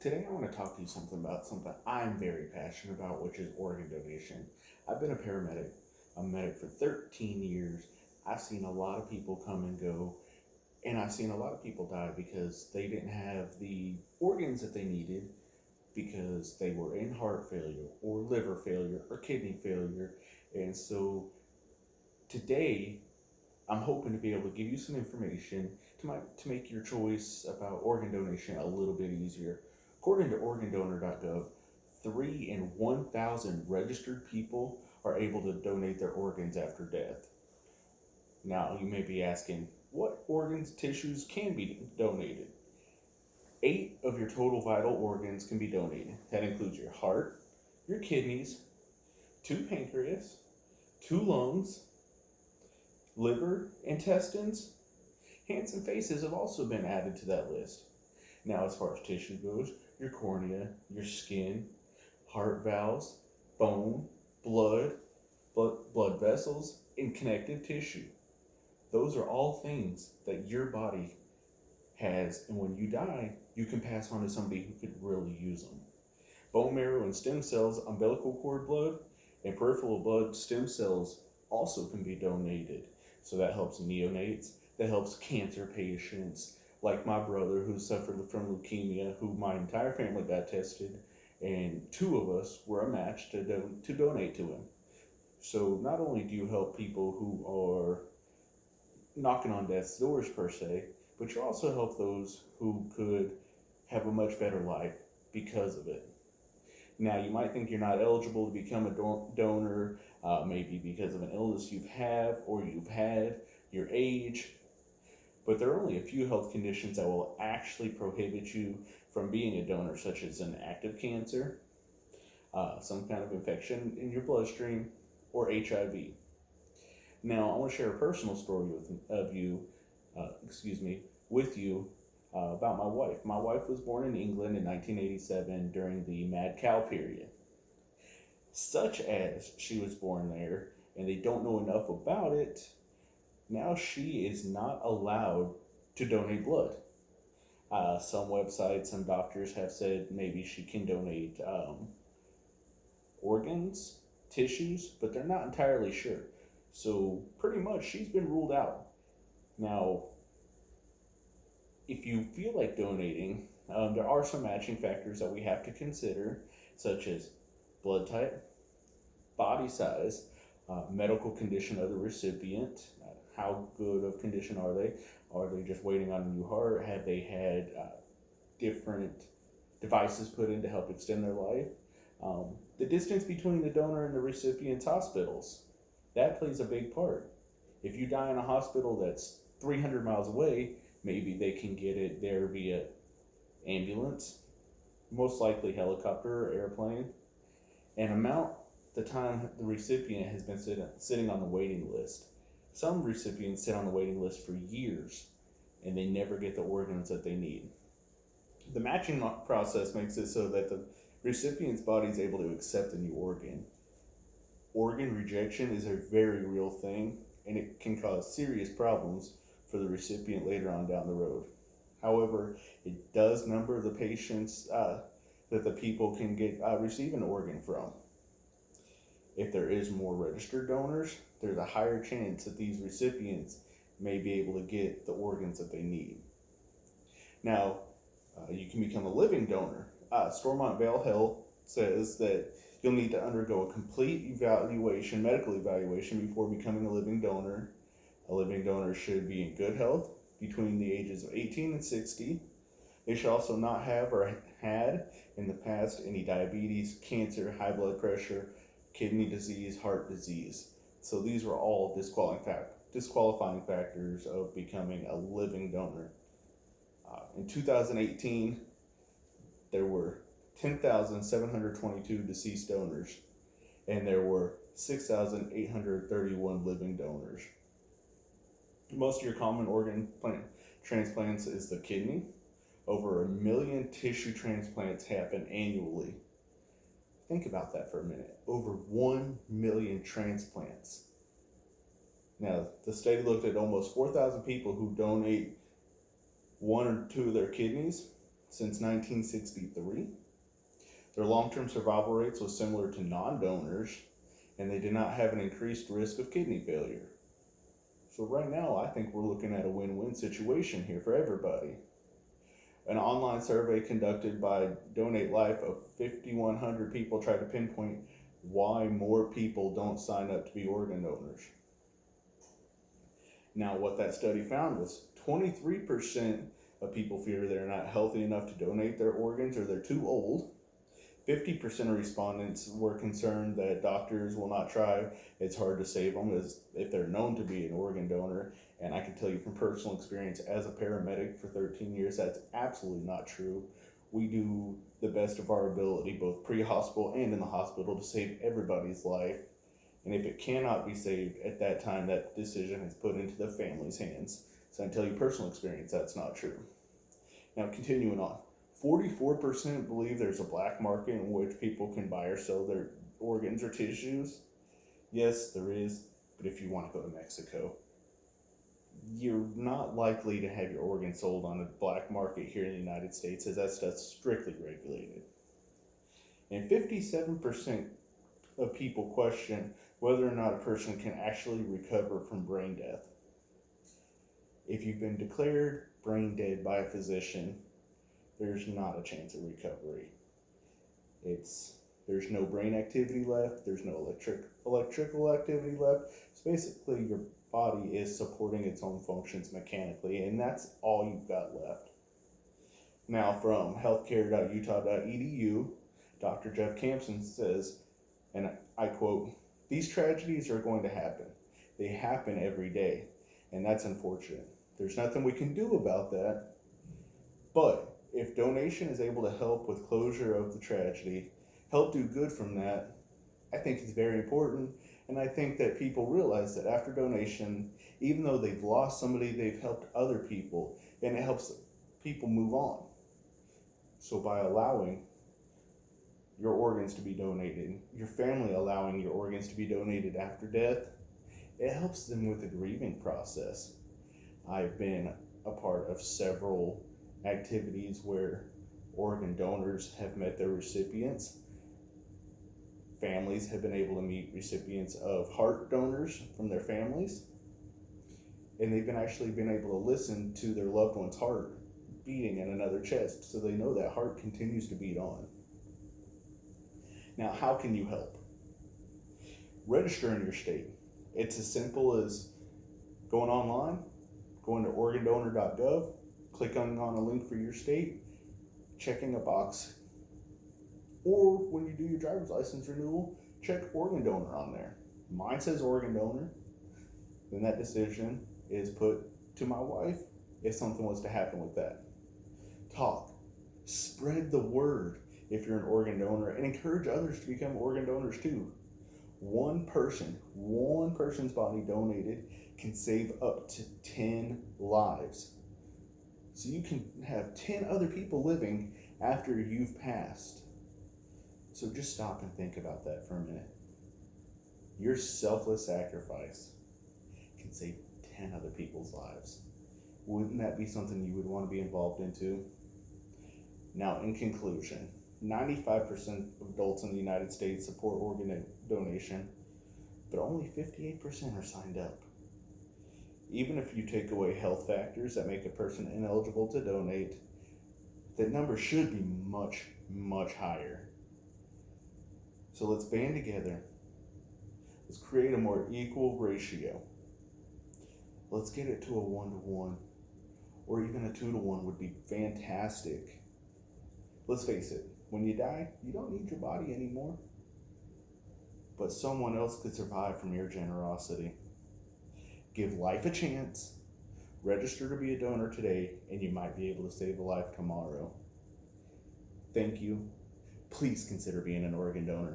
Today, I want to talk to you about something I'm very passionate about, which is organ donation. I've been a paramedic, a medic for 13 years. I've seen a lot of people come and go, and I've seen a lot of people die because they didn't have the organs that they needed because they were in heart failure or liver failure or kidney failure. And so today, I'm hoping to be able to give you some information to make your choice about organ donation a little bit easier. According to organdonor.gov, 3 in 1,000 registered people are able to donate their organs after death. Now, you may be asking, what organs, tissues can be donated? 8 of your total vital organs can be donated. That includes your heart, your kidneys, 2 pancreas, 2 lungs, liver, intestines, hands and faces have also been added to that list. Now, as far as tissue goes, your cornea, your skin, heart valves, bone, blood, blood vessels, and connective tissue. Those are all things that your body has, and when you die, you can pass on to somebody who could really use them. Bone marrow and stem cells, umbilical cord blood, and peripheral blood stem cells also can be donated. So that helps neonates, that helps cancer patients, like my brother who suffered from leukemia, who my entire family got tested, and 2 of us were a match to donate to him. So not only do you help people who are knocking on death's doors per se, but you also help those who could have a much better life because of it. Now, you might think you're not eligible to become a donor, maybe because of an illness you've had, your age, but there are only a few health conditions that will actually prohibit you from being a donor, such as an active cancer, some kind of infection in your bloodstream, or HIV. Now, I want to share a personal story with you about my wife. My wife was born in England in 1987 during the mad cow period. Such as she was born there, and they don't know enough about it, now she is not allowed to donate blood. Some websites, some doctors have said maybe she can donate organs, tissues, but they're not entirely sure. So pretty much she's been ruled out. Now, if you feel like donating, there are some matching factors that we have to consider, such as blood type, body size, medical condition of the recipient, how good of condition are they? Are they just waiting on a new heart? Have they had different devices put in to help extend their life? The distance between the donor and the recipient's hospitals, that plays a big part. If you die in a hospital that's 300 miles away, maybe they can get it there via ambulance, most likely helicopter or airplane, and the time the recipient has been sitting on the waiting list. Some recipients sit on the waiting list for years and they never get the organs that they need. The matching process makes it so that the recipient's body is able to accept a new organ. Organ rejection is a very real thing, and it can cause serious problems for the recipient later on down the road. However, it does number the patients that the people can receive an organ from. If there is more registered donors, there's a higher chance that these recipients may be able to get the organs that they need. Now, you can become a living donor. Stormont Vail Health says that you'll need to undergo a complete medical evaluation before becoming a living donor. A living donor should be in good health between the ages of 18 and 60. They should also not have or had in the past any diabetes, cancer, high blood pressure, kidney disease, heart disease. So these are all disqualifying factors of becoming a living donor. In 2018, there were 10,722 deceased donors, and there were 6,831 living donors. Most of your common organ transplants is the kidney. Over 1 million tissue transplants happen annually. Think about that for a minute. Over 1 million transplants. Now, the study looked at almost 4,000 people who donate 1 or 2 of their kidneys. since 1963. Their long-term survival rates was similar to non-donors, and they did not have an increased risk of kidney failure. So right now, I think we're looking at a win-win situation here for everybody. An online survey conducted by Donate Life of 5,100 people tried to pinpoint why more people don't sign up to be organ donors. Now, what that study found was 23% of people fear they're not healthy enough to donate their organs or they're too old. 50% of respondents were concerned that doctors will not try. It's hard to save them as if they're known to be an organ donor. And I can tell you from personal experience as a paramedic for 13 years, that's absolutely not true. We do the best of our ability, both pre-hospital and in the hospital, to save everybody's life. And if it cannot be saved at that time, that decision is put into the family's hands. So I can tell you personal experience, that's not true. Now, continuing on. 44% believe there's a black market in which people can buy or sell their organs or tissues. Yes, there is, but if you want to go to Mexico, you're not likely to have your organs sold on a black market here in the United States, as that stuff's strictly regulated. And 57% of people question whether or not a person can actually recover from brain death. If you've been declared brain dead by a physician, there's not a chance of recovery. There's no brain activity left, there's no electrical activity left. So basically your body is supporting its own functions mechanically, and that's all you've got left. Now, from healthcare.utah.edu, Dr. Jeff Campson says, and I quote, "These tragedies are going to happen. They happen every day, and that's unfortunate. There's nothing we can do about that, but if donation is able to help with closure of the tragedy, help do good from that, I think it's very important. And I think that people realize that after donation, even though they've lost somebody, they've helped other people, and it helps people move on. So by allowing your organs to be donated, your family allowing your organs to be donated after death, it helps them with the grieving process. I've been a part of several activities where organ donors have met their recipients. Families have been able to meet recipients of heart donors from their families, and they've actually been able to listen to their loved one's heart beating in another chest, so they know that heart continues to beat on. Now, how can you help? Register in your state. It's as simple as going online, going to organdonor.gov, clicking on a link for your state, checking a box, or when you do your driver's license renewal, check organ donor on there. Mine says organ donor. Then that decision is put to my wife if something was to happen with that. Talk. Spread the word if you're an organ donor, and encourage others to become organ donors too. One person's body donated can save up to 10 lives. So you can have 10 other people living after you've passed. So just stop and think about that for a minute. Your selfless sacrifice can save 10 other people's lives. Wouldn't that be something you would want to be involved into? Now, in conclusion, 95% of adults in the United States support organ donation, but only 58% are signed up. Even if you take away health factors that make a person ineligible to donate, that number should be much, much higher. So let's band together. Let's create a more equal ratio. Let's get it to a 1-to-1, or even a 2-to-1 would be fantastic. Let's face it, when you die, you don't need your body anymore. But someone else could survive from your generosity. Give life a chance. Register to be a donor today, and you might be able to save a life tomorrow. Thank you. Please consider being an organ donor.